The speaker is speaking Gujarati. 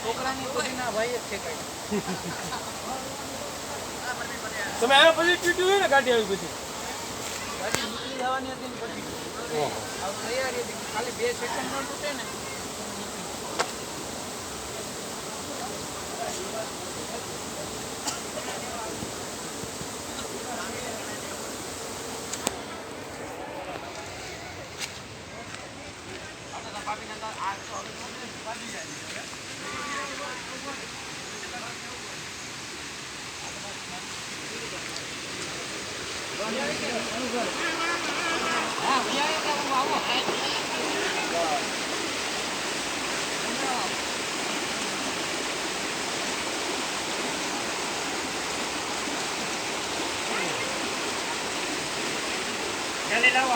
છોકરાની ખુશીના ભાઈ જ છે કઈ. તમે આવ્યા પછી ટ્યુટ્યુ હોય ને ગાડી આવી પછી ગાડી નીકળી જવાની હતી ને પછી તૈયારી હતી ખાલી 2 સેકન્ડ નો તૂટે ને. લાવો